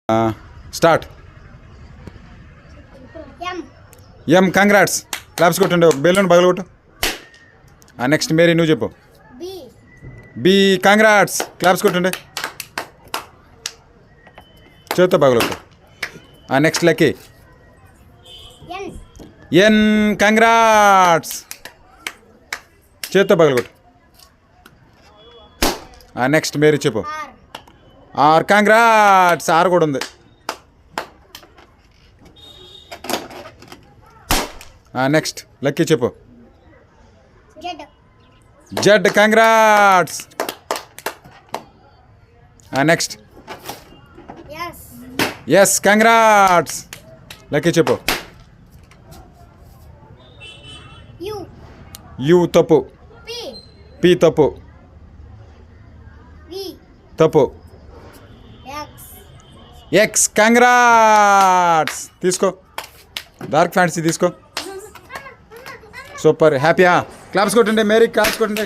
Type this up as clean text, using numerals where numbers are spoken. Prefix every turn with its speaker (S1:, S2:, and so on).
S1: Start. ఎం congrats. Claps కొట్టండి. ఒక balloon పగలగొట్టు. Next Mary నువ్వు చెప్పు. B congrats. క్లాప్స్ కొట్టండి. చేత్తో పగలగొట్టు. Next lucky. N congrats. చేత్తో పగలగొట్టు. నెక్స్ట్ మేరీ చెప్పు. R congrats. ఆర్ కూడా ఉంది. నెక్స్ట్ లక్కీ చెప్పు. Z congrats. Next S congrats. Lucky చెప్పు. యూ తప్పు. పి తప్పు. తప్పు. X congrats. తీసుకో. డార్క్ ఫ్యాంటసీ తీసుకో. సూపర్. హ్యాపీయా? క్లాప్స్ కొట్టండి. మేరీ క్లాప్స్ కొట్టండి.